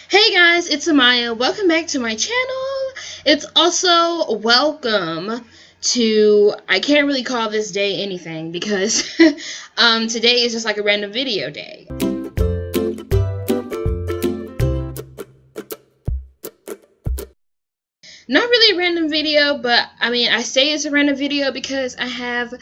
Hey guys, it's Amaya. Welcome back to my channel. It's also welcome to, I can't really call this day anything because today is just like a random video day. Not really a random video, but I mean, I say it's a random video because I have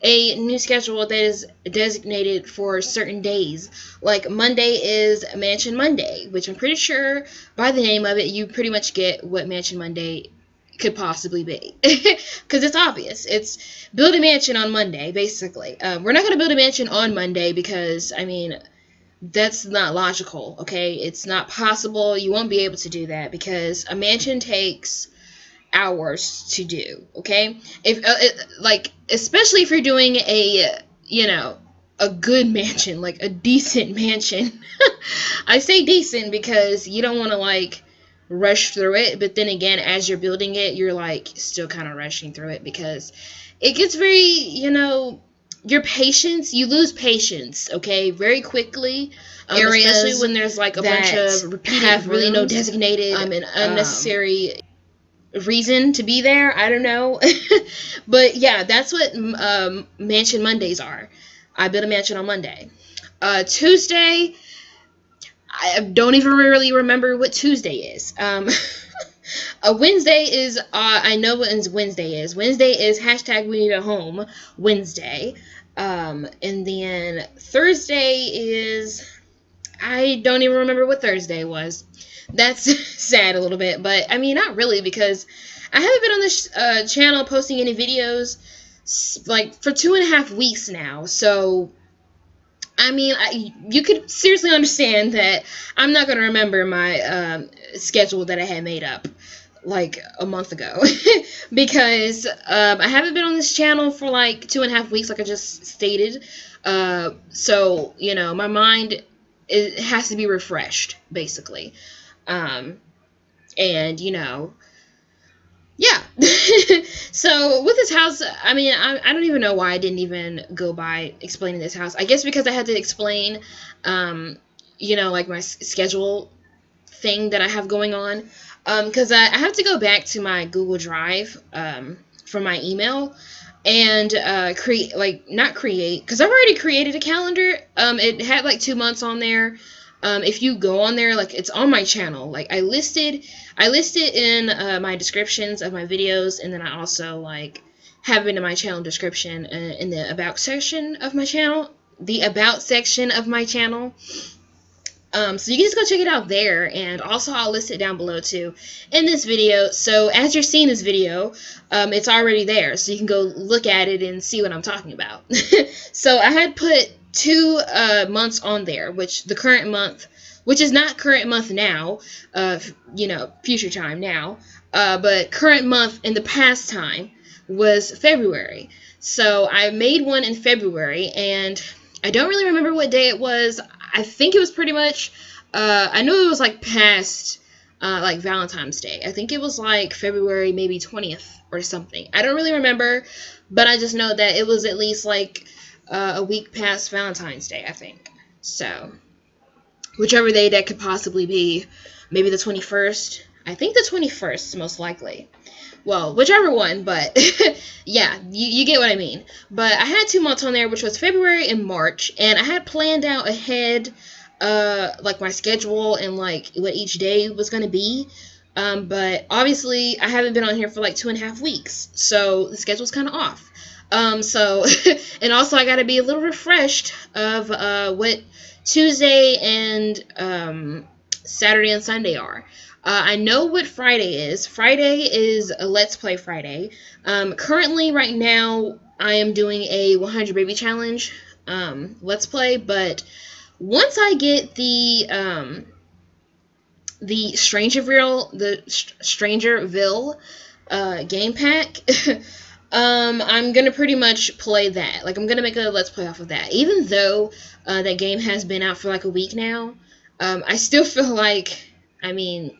a new schedule that is designated for certain days. Like Monday is Mansion Monday, which I'm pretty sure by the name of it, you pretty much get what Mansion Monday could possibly be. Because it's obvious. It's build a mansion on Monday, basically. We're not going to build a mansion on Monday because, I mean, that's not logical, okay? It's not possible. You won't be able to do that because a mansion takes hours to do, okay? If like, especially if you're doing a, a good mansion, like a decent mansion. I say decent because you don't want to like rush through it, but then again, as you're building it, you're like still kind of rushing through it because it gets very, your patience, you lose patience, okay, very quickly. Areas, especially when there's like a bunch of repeated have really no designated and unnecessary reason to be there. I don't know. But yeah, that's what Mansion Mondays are. I built a mansion on Monday. Tuesday, I don't even really remember what Tuesday is. A Wednesday is, I know what Wednesday is. Wednesday is hashtag we need a home Wednesday. And then Thursday is, I don't even remember what Thursday was. That's sad a little bit, but I mean, not really, because I haven't been on this channel posting any videos like for 2.5 weeks now. So, I mean, you could seriously understand that I'm not going to remember my schedule that I had made up like a month ago because I haven't been on this channel for like 2.5 weeks, like I just stated. So, my mind has to be refreshed, basically. And yeah. So with this house, I mean, I don't even know why I didn't even go by explaining this house. I guess because I had to explain, like my schedule thing that I have going on. Because I have to go back to my Google Drive, from my email and, not create, because I've already created a calendar. It had like 2 months on there. If you go on there, like, it's on my channel. Like, I listed in my descriptions of my videos, and then I also like have it in my channel description in the about section of my channel. The about section of my channel. So you can just go check it out there, and also I'll list it down below too in this video. So as you're seeing this video, it's already there, so you can go look at it and see what I'm talking about. So I had put 2 months on there, which the current month, which is not current month now, future time now, but current month in the past time was February. So I made one in February, and I don't really remember what day it was. I think it was pretty much, I knew it was like past, like Valentine's Day. I think it was like February maybe 20th or something. I don't really remember, but I just know that it was at least like a week past Valentine's Day, I think. So, whichever day that could possibly be, maybe the 21st. I think the 21st, most likely. Well, whichever one, but yeah, you get what I mean. But I had 2 months on there, which was February and March, and I had planned out ahead, like my schedule and like what each day was going to be. But obviously, I haven't been on here for like 2.5 weeks, so the schedule's kind of off. So, and also I got to be a little refreshed of what Tuesday and Saturday and Sunday are. I know what Friday is. Friday is a Let's Play Friday. Currently, right now, I am doing a 100 Baby Challenge Let's Play, but once I get the Strangerville game pack, I'm gonna pretty much play that. Like, I'm gonna make a Let's Play off of that. Even though that game has been out for like a week now, I still feel like, I mean,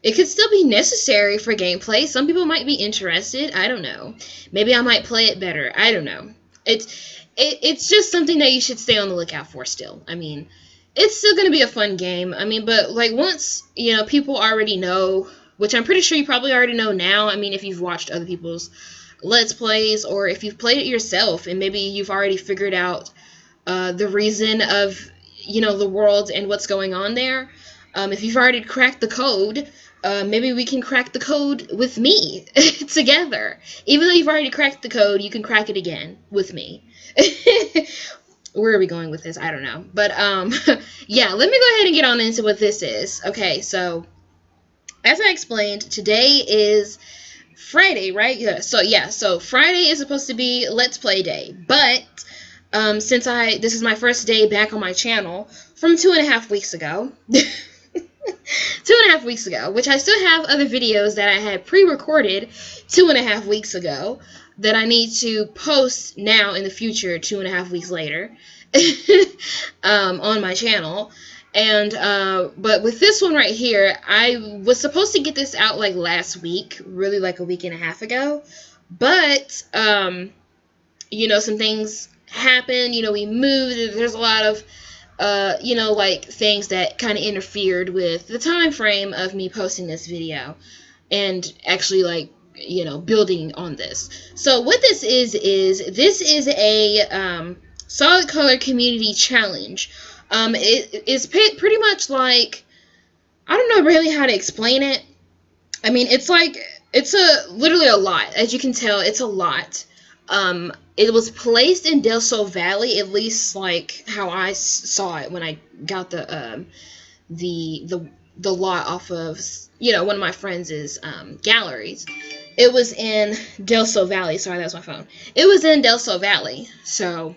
it could still be necessary for gameplay. Some people might be interested. I don't know. Maybe I might play it better. I don't know. It's just something that you should stay on the lookout for still. I mean, it's still going to be a fun game. I mean, but like once, you know, people already know, which I'm pretty sure you probably already know now. I mean, if you've watched other people's Let's Plays, or if you've played it yourself and maybe you've already figured out the reason of, you know, the world and what's going on there. If you've already cracked the code, maybe we can crack the code with me together. Even though you've already cracked the code, you can crack it again with me. Where are we going with this? I don't know. But, yeah, let me go ahead and get on into what this is. Okay, so, as I explained, today is Friday, right? Yeah, so Friday is supposed to be Let's Play Day. But, since this is my first day back on my channel from 2.5 weeks ago, 2.5 weeks ago, which I still have other videos that I had pre-recorded 2.5 weeks ago that I need to post now in the future 2.5 weeks later on my channel. And but with this one right here, I was supposed to get this out like last week, really like a week and a half ago, but you know, some things happened. You know, we moved. There's a lot of you know, like things that kind of interfered with the time frame of me posting this video and actually, like, you know, building on this. So what this is a solid color community challenge. It is pretty much like, I don't know really how to explain it. I mean, it's like, it's literally a lot. As you can tell, it's a lot. It was placed in Del Sol Valley, at least like how I saw it when I got the lot off of, you know, one of my friends' galleries. It was in Del Sol Valley. Sorry, that was my phone. It was in Del Sol Valley. So,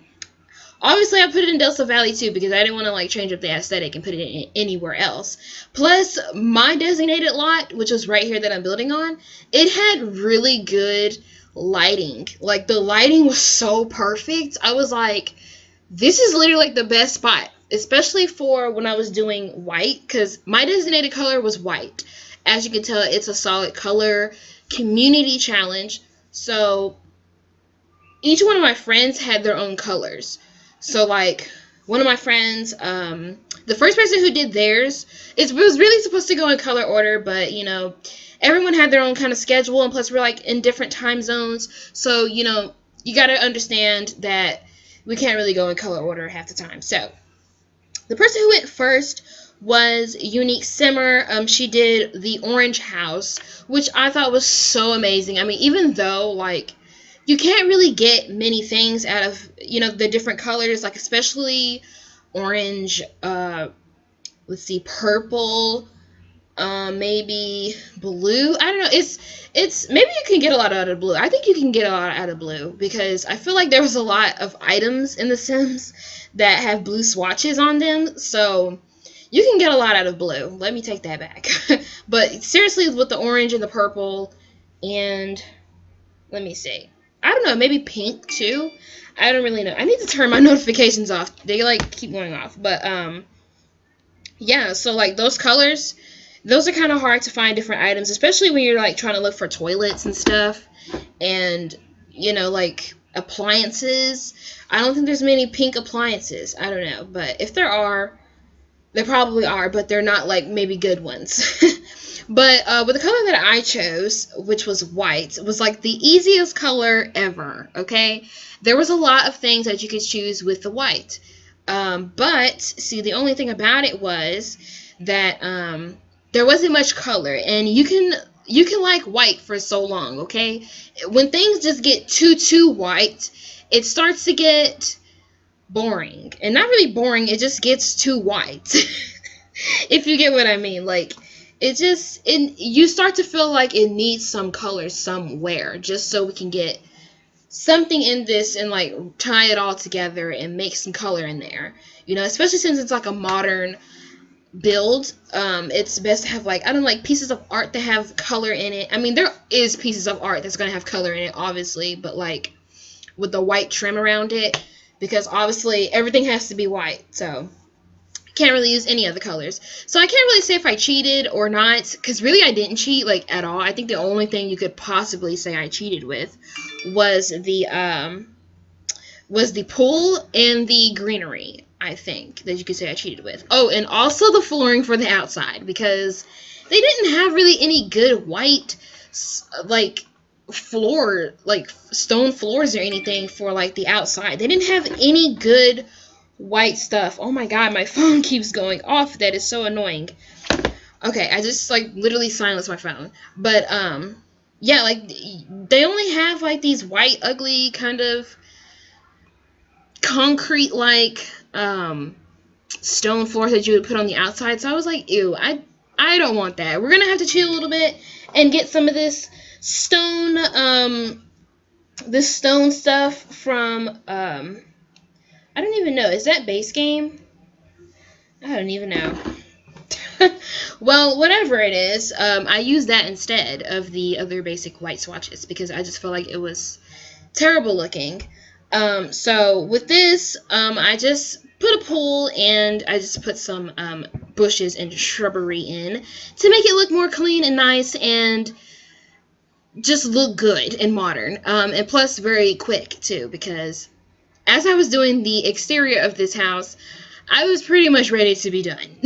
obviously I put it in Del Sol Valley too because I didn't want to like change up the aesthetic and put it in anywhere else. Plus, my designated lot, which was right here that I'm building on, it had really good lighting. Like, the lighting was so perfect. I was like, this is literally like the best spot, especially for when I was doing white, because my designated color was white. As you can tell, it's a solid color community challenge. So each one of my friends had their own colors. So like one of my friends, the first person who did theirs, it was really supposed to go in color order, but you know, everyone had their own kind of schedule, and plus we're like in different time zones, so you know, you got to understand that we can't really go in color order half the time. So the person who went first was Unique Simmer. She did the orange house, which I thought was so amazing. I mean, even though like you can't really get many things out of, you know, the different colors, like especially orange, let's see, purple, maybe blue. I don't know. It's maybe you can get a lot out of blue. I think you can get a lot out of blue because I feel like there was a lot of items in The Sims that have blue swatches on them, so you can get a lot out of blue. Let me take that back. But seriously, with the orange and the purple, and let me see. I don't know, maybe pink too. I don't really know. I need to turn my notifications off. They like keep going off. But yeah, so like those colors, those are kind of hard to find different items, especially when you're like trying to look for toilets and stuff, and you know, like appliances. I don't think there's many pink appliances. I don't know, but if there are, there probably are, but they're not like maybe good ones. But with the color that I chose, which was white, was like the easiest color ever, okay? There was a lot of things that you could choose with the white. But, see, the only thing about it was that there wasn't much color. And you can like white for so long, okay? When things just get too white, it starts to get boring. And not really boring, it just gets too white. If you get what I mean. Like, you start to feel like it needs some color somewhere, just so we can get something in this and like tie it all together and make some color in there. You know, especially since it's like a modern build, it's best to have like, I don't know, like pieces of art that have color in it. I mean, there is pieces of art that's gonna have color in it, obviously, but like with the white trim around it, because obviously everything has to be white, so can't really use any other colors. So I can't really say if I cheated or not, because really I didn't cheat like at all. I think the only thing you could possibly say I cheated with was the pool and the greenery. I think, that you could say I cheated with. Oh, and also the flooring for the outside, because they didn't have really any good white, like, floor, like, stone floors or anything for, like, the outside. They didn't have any good white stuff. Oh my god, my phone keeps going off. That is so annoying. Okay, I just, like, literally silenced my phone. But, yeah, like, they only have, like, these white, ugly, kind of concrete-like, stone floors that you would put on the outside. So I was like, ew, I don't want that. We're gonna have to chill a little bit and get some of this stone, stuff from, I don't even know. Is that base game? I don't even know. Well, whatever it is, I used that instead of the other basic white swatches because I just felt like it was terrible looking. So with this, I just put a pool and I just put some bushes and shrubbery in to make it look more clean and nice and just look good and modern. And plus very quick too, because as I was doing the exterior of this house, I was pretty much ready to be done.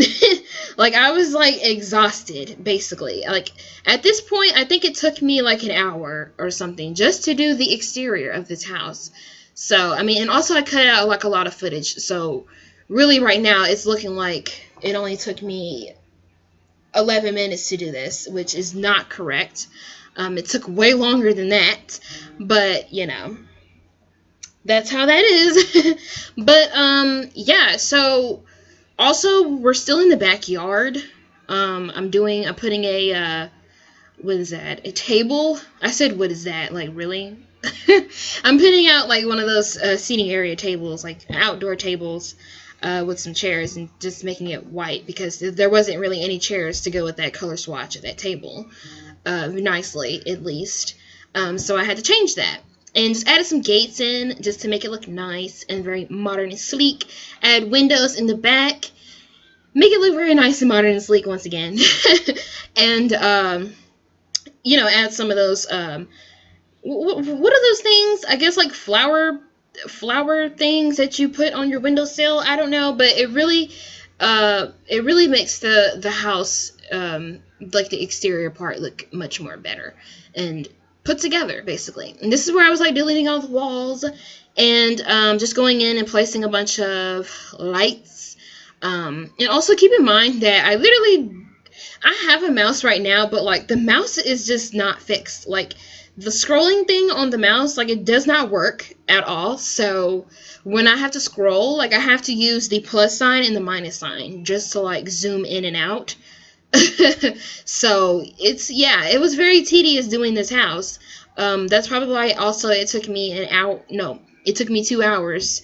Like, I was, like, exhausted, basically. Like, at this point, I think it took me, like, an hour or something just to do the exterior of this house. So, I mean, and also I cut out, like, a lot of footage. So, really, right now, it's looking like it only took me 11 minutes to do this, which is not correct. It took way longer than that. But, you know, that's how that is. But, yeah, so also we're still in the backyard. I'm putting a, what is that? A table? I said, what is that? Like, really? I'm putting out, like, one of those seating area tables, like outdoor tables, with some chairs and just making it white because there wasn't really any chairs to go with that color swatch of that table, nicely, at least. So I had to change that. And just added some gates in just to make it look nice and very modern and sleek. Add windows in the back. Make it look very nice and modern and sleek once again. And, you know, add some of those, what are those things? I guess like flower things that you put on your windowsill. I don't know, but it really makes the house, like the exterior part look much more better and put together, basically. And this is where I was like deleting all the walls and just going in and placing a bunch of lights. And also keep in mind that I have a mouse right now, but like the mouse is just not fixed. Like the scrolling thing on the mouse, like it does not work at all. So when I have to scroll, like I have to use the plus sign and the minus sign just to like zoom in and out. So it was very tedious doing this house. That's probably why also it took me it took me 2 hours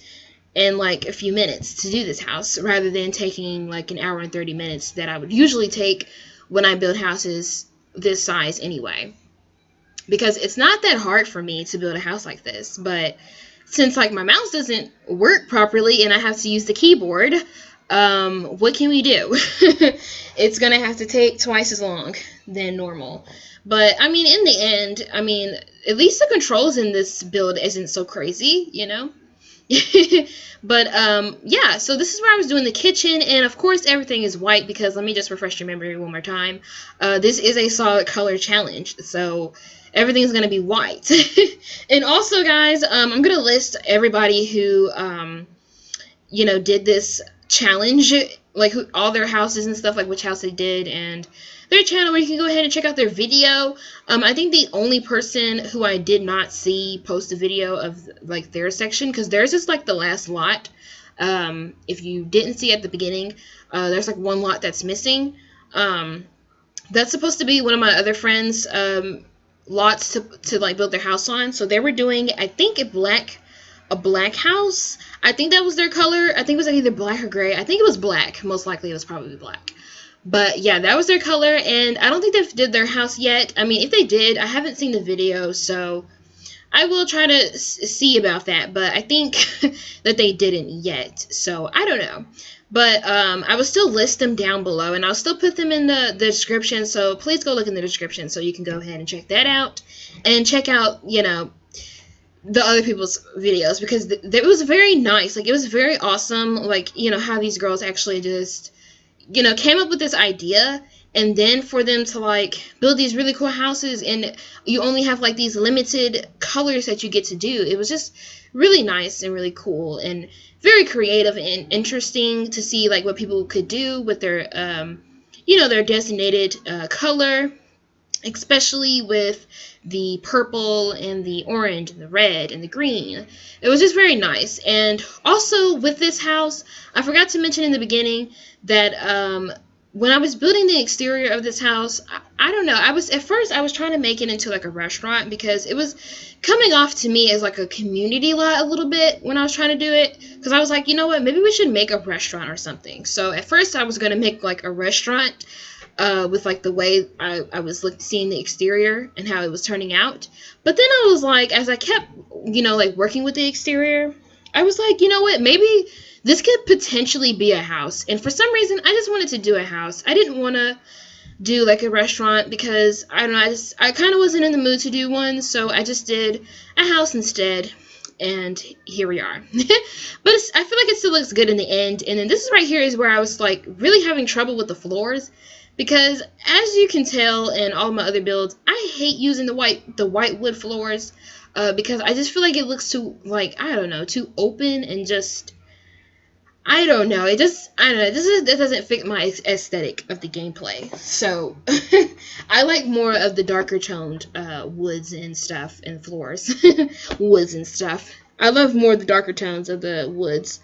and like a few minutes to do this house rather than taking like an hour and 30 minutes that I would usually take when I build houses this size anyway. Because it's not that hard for me to build a house like this, but since like my mouse doesn't work properly and I have to use the keyboard, what can we do? It's gonna have to take twice as long than normal. But I mean, in the end, I mean, at least the controls in this build isn't so crazy, you know. But yeah, so this is where I was doing the kitchen, and of course everything is white because let me just refresh your memory one more time. This is a solid color challenge, so everything's gonna be white. And also, guys, I'm gonna list everybody who you know, did this challenge, like all their houses and stuff, like which house they did, and their channel where you can go ahead and check out their video. I think the only person who I did not see post a video of like their section, because theirs is like the last lot. If you didn't see at the beginning, there's like one lot that's missing. That's supposed to be one of my other friends' lots to like build their house on. So they were doing, I think, a black house. I think that was their color. I think it was either black or gray. I think it was black. Most likely it was probably black. But yeah, that was their color, and I don't think they did their house yet. I mean, if they did, I haven't seen the video, so I will try to see about that. But I think that they didn't yet, so I don't know. But I will still list them down below, and I'll still put them in the description, so please go look in the description so you can go ahead and check that out. And check out, you know, the other people's videos, because it was very nice. Like, it was very awesome, like, you know, how these girls actually just, you know, came up with this idea, and then for them to like build these really cool houses, and you only have like these limited colors that you get to do. It was just really nice and really cool and very creative and interesting to see like what people could do with their you know, their designated color, especially with the purple and the orange and the red and the green. It was just very nice. And also with this house, I forgot to mention in the beginning that when I was building the exterior of this house, I don't know, at first I was trying to make it into like a restaurant, because it was coming off to me as like a community lot a little bit when I was trying to do it, because I was like, you know what, maybe we should make a restaurant or something. So at first I was going to make like a restaurant with like the way I was seeing the exterior and how it was turning out. But then I was like, as I kept, you know, like working with the exterior, I was like, you know what, maybe this could potentially be a house. And for some reason, I just wanted to do a house. I didn't want to do like a restaurant, because I don't know, I kind of wasn't in the mood to do one, so I just did a house instead. And here we are. But I feel like it still looks good in the end. And then this is right here is where I was like really having trouble with the floors, because as you can tell in all my other builds, I hate using the white wood floors, because I just feel like it looks too, like, I don't know, too open, and just, I don't know, it doesn't fit my aesthetic of the gameplay. So I like more of the darker toned woods and stuff and floors. Woods and stuff. I love more the darker tones of the woods,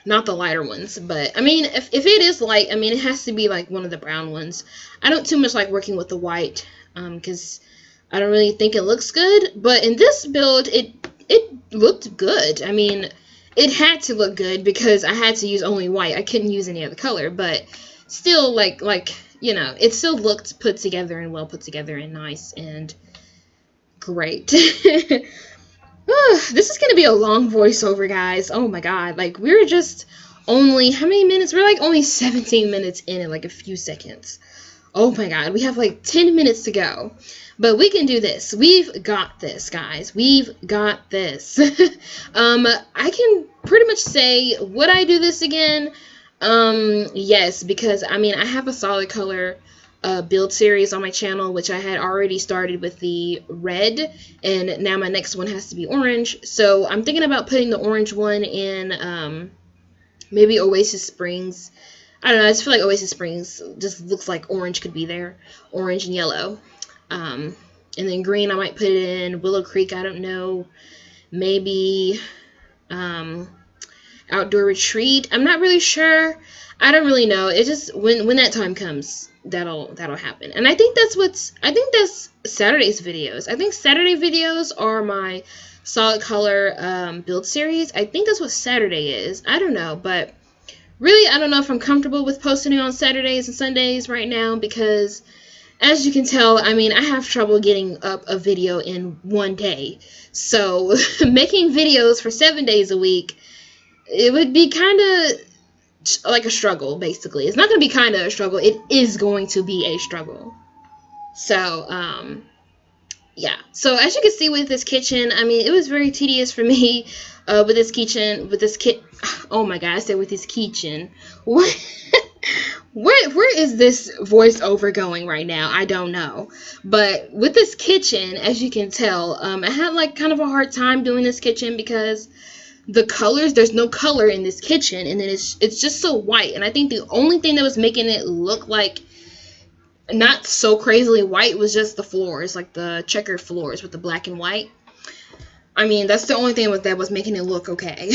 not the lighter ones. But I mean, if it is light, I mean, it has to be like one of the brown ones. I don't too much like working with the white, because I don't really think it looks good. But in this build, it looked good. I mean, it had to look good because I had to use only white. I couldn't use any other color, but still, like you know, it still looked put together and well put together and nice and great. This is gonna be a long voiceover, guys. Oh my god, like, we're just only, how many minutes? We're like only 17 minutes in like a few seconds. Oh my god, we have like 10 minutes to go. But we can do this. We've got this, guys. We've got this. I can pretty much say, would I do this again? Yes, because, I mean, I have a solid color build series on my channel, which I had already started with the red, and now my next one has to be orange. So I'm thinking about putting the orange one in maybe Oasis Springs. I don't know, I just feel like Oasis Springs just looks like orange could be there. Orange and yellow. And then green, I might put it in Willow Creek, I don't know. Maybe Outdoor Retreat. I'm not really sure. I don't really know. It just, when that time comes, that'll happen. And I think that's Saturday's videos. I think Saturday videos are my solid color build series. I think that's what Saturday is. I don't know, but really, I don't know if I'm comfortable with posting it on Saturdays and Sundays right now, because as you can tell, I mean, I have trouble getting up a video in one day. So making videos for 7 days a week, it would be kind of like a struggle, basically. It's not going to be kind of a struggle. It is going to be a struggle. So, yeah. So as you can see with this kitchen, I mean, it was very tedious for me with this kitchen, oh my god, I said with this kitchen. What? Where is this voiceover going right now? I don't know. But with this kitchen, as you can tell, I had like kind of a hard time doing this kitchen because the colors, there's no color in this kitchen, and then it's just so white. And I think the only thing that was making it look like not so crazily white was just the floors, like the checkered floors with the black and white. I mean, that's the only thing that was making it look okay.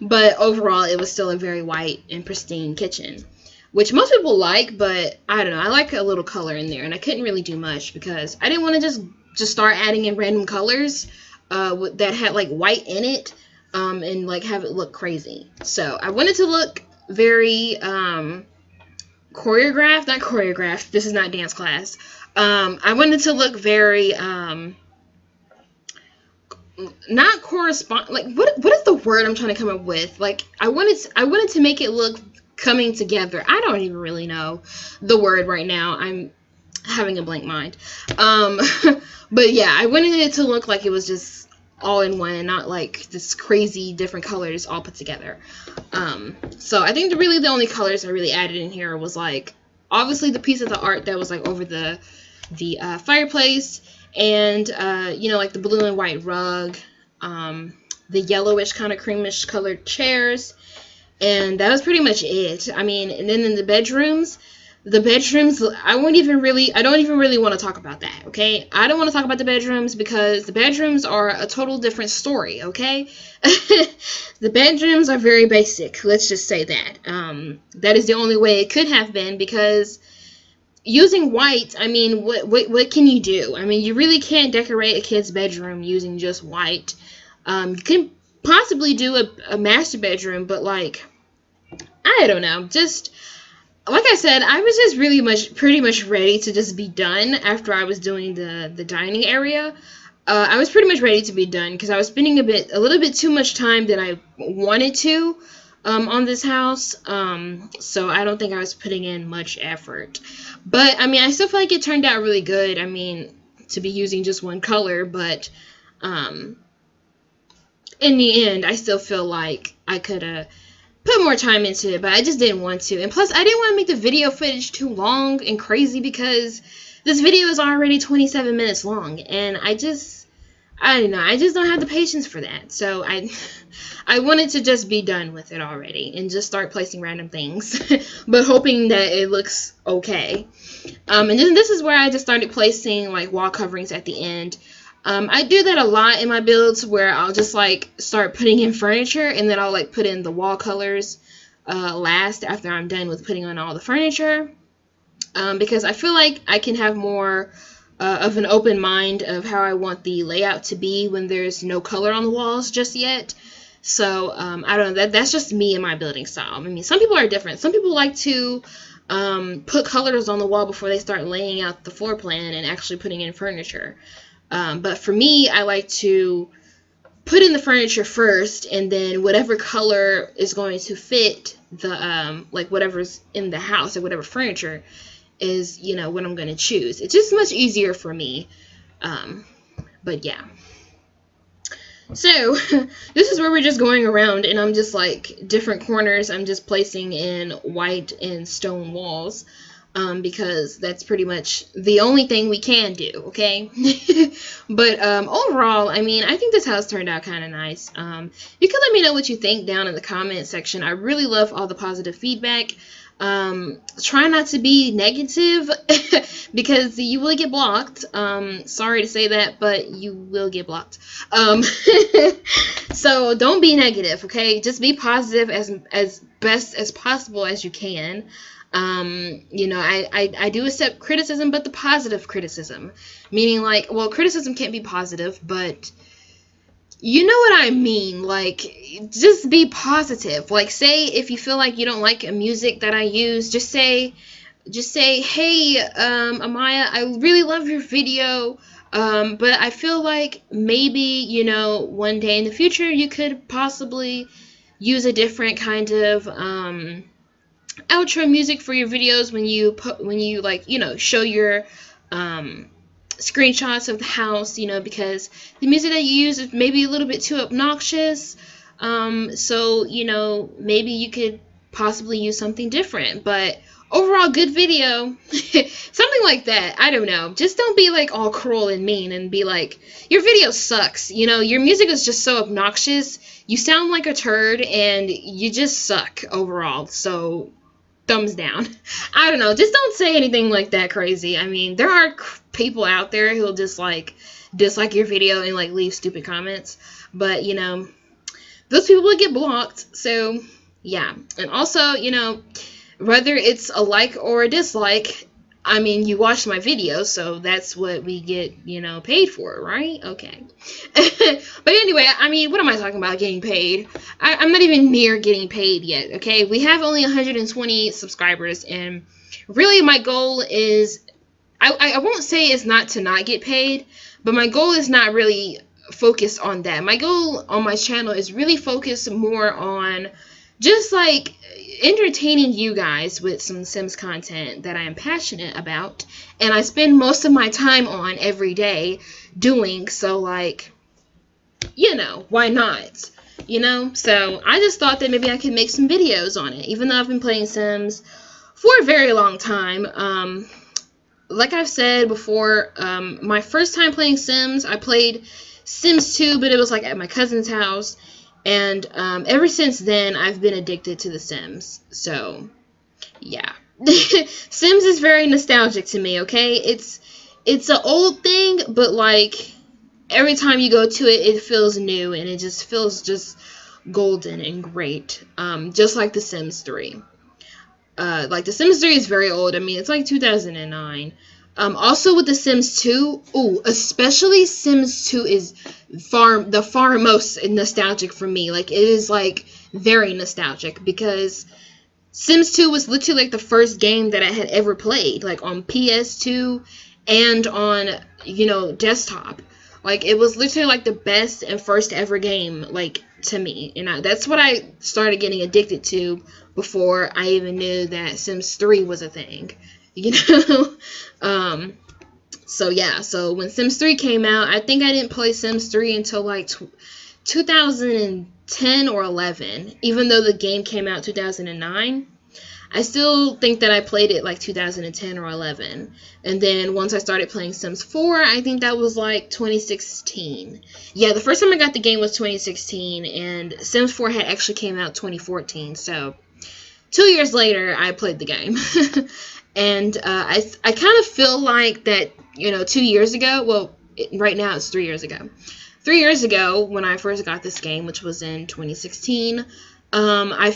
But overall, it was still a very white and pristine kitchen, which most people like, but I don't know. I like a little color in there, and I couldn't really do much because I didn't want to just start adding in random colors that had like white in it, and like have it look crazy. So I wanted to look very choreographed, not choreographed. This is not dance class. I wanted to look very not correspond. Like what is the word I'm trying to come up with? Like I wanted to make it look coming together. I don't even really know the word right now. I'm having a blank mind. But yeah, I wanted it to look like it was just all in one and not like this crazy different colors all put together. So I think really the only colors I really added in here was like obviously the piece of the art that was like over the fireplace, and you know, like the blue and white rug, the yellowish kind of creamish colored chairs, and that was pretty much it. I mean, and then in the bedrooms, I don't even really want to talk about that, okay? I don't want to talk about the bedrooms because the bedrooms are a total different story, okay? The bedrooms are very basic, let's just say that. That is the only way it could have been, because using white, I mean, what can you do? I mean, you really can't decorate a kid's bedroom using just white. You can possibly do a master bedroom, but like, I don't know, just like I said, I was just pretty much ready to just be done after I was doing the dining area. I was pretty much ready to be done because I was spending a little bit too much time than I wanted to on this house. So I don't think I was putting in much effort. But I mean, I still feel like it turned out really good. I mean, to be using just one color, but in the end, I still feel like I could have put more time into it, but I just didn't want to. And plus, I didn't want to make the video footage too long and crazy because this video is already 27 minutes long, and I don't know, I just don't have the patience for that. So I wanted to just be done with it already and just start placing random things, but hoping that it looks okay. And then this is where I just started placing like wall coverings at the end. I do that a lot in my builds where I'll just like start putting in furniture and then I'll like put in the wall colors last after I'm done with putting on all the furniture, because I feel like I can have more of an open mind of how I want the layout to be when there's no color on the walls just yet. So I don't know, that's just me and my building style. I mean, some people are different. Some people like to put colors on the wall before they start laying out the floor plan and actually putting in furniture. But for me, I like to put in the furniture first, and then whatever color is going to fit the like whatever's in the house or whatever furniture is, you know, what I'm going to choose. It's just much easier for me. But yeah. So this is where we're just going around, and I'm just like different corners I'm just placing in white and stone walls. Because that's pretty much the only thing we can do, okay? But overall, I mean, I think this house turned out kind of nice. You can let me know what you think down in the comment section. I really love all the positive feedback. Try not to be negative because you will get blocked. Sorry to say that, but you will get blocked. So don't be negative, okay? Just be positive as best as possible as you can. You know, I do accept criticism, but the positive criticism, meaning like, well, criticism can't be positive, but you know what I mean, like, just be positive. Like, say if you feel like you don't like a music that I use, just say, hey, Amaya, I really love your video, but I feel like maybe, you know, one day in the future you could possibly use a different kind of, outro music for your videos when you like, you know, show your screenshots of the house, you know, because the music that you use is maybe a little bit too obnoxious. So, you know, maybe you could possibly use something different, but overall good video. Something like that. I don't know, just don't be like all cruel and mean and be like, your video sucks, you know, your music is just so obnoxious, you sound like a turd, and you just suck overall. So thumbs down. I don't know, just don't say anything like that crazy. I mean, there are people out there who'll just like dislike your video and like leave stupid comments, but you know, those people will get blocked. So yeah. And also, you know, whether it's a like or a dislike, I mean, you watched my video, so that's what we get, you know, paid for, right? Okay. But anyway, I mean, what am I talking about getting paid? I'm not even near getting paid yet, okay? We have only 120 subscribers, and really my goal is, I won't say it's not to not get paid, but my goal is not really focused on that. My goal on my channel is really focused more on just like entertaining you guys with some Sims content that I am passionate about and I spend most of my time on every day doing. So like, you know, why not? You know, so I just thought that maybe I could make some videos on it, even though I've been playing Sims for a very long time. Like I've said before, my first time playing Sims, I played Sims 2, but it was like at my cousin's house, and ever since then, I've been addicted to The Sims. So, yeah. Sims is very nostalgic to me, okay? It's an old thing, but like every time you go to it, it feels new, and it just feels just golden and great. Just like The Sims 3. Like The Sims 3 is very old. I mean, it's like 2009. Also with The Sims 2, especially Sims 2 is the far most nostalgic for me. Like, it is like very nostalgic because Sims 2 was literally like the first game that I had ever played, like on PS2 and on, you know, desktop. Like, it was literally like the best and first ever game, like, to me. And that's what I started getting addicted to before I even knew that Sims 3 was a thing, you know? So yeah, so when Sims 3 came out, I think I didn't play Sims 3 until like 2010 or 11, even though the game came out 2009. I still think that I played it like 2010 or 11. And then once I started playing Sims 4, I think that was like 2016. Yeah, the first time I got the game was 2016, and Sims 4 had actually came out 2014. So 2 years later, I played the game. And I kind of feel like that, you know, 2 years ago, well, right now it's 3 years ago. 3 years ago, when I first got this game, which was in 2016, I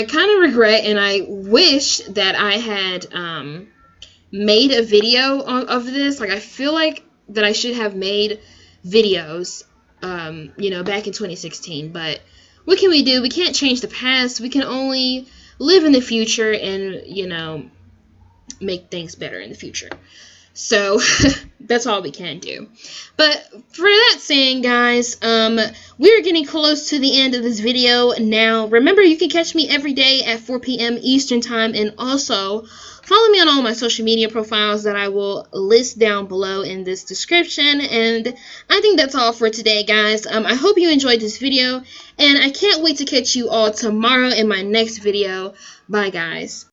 kind of regret and I wish that I had made a video of this. Like, I feel like that I should have made videos, you know, back in 2016. But what can we do? We can't change the past. We can only live in the future and, you know, make things better in the future. So that's all we can do. But for that saying, guys, we're getting close to the end of this video now. Remember, you can catch me every day at 4 p.m. Eastern Time, and also follow me on all my social media profiles that I will list down below in this description. And I think that's all for today, guys. I hope you enjoyed this video, and I can't wait to catch you all tomorrow in my next video. Bye, guys.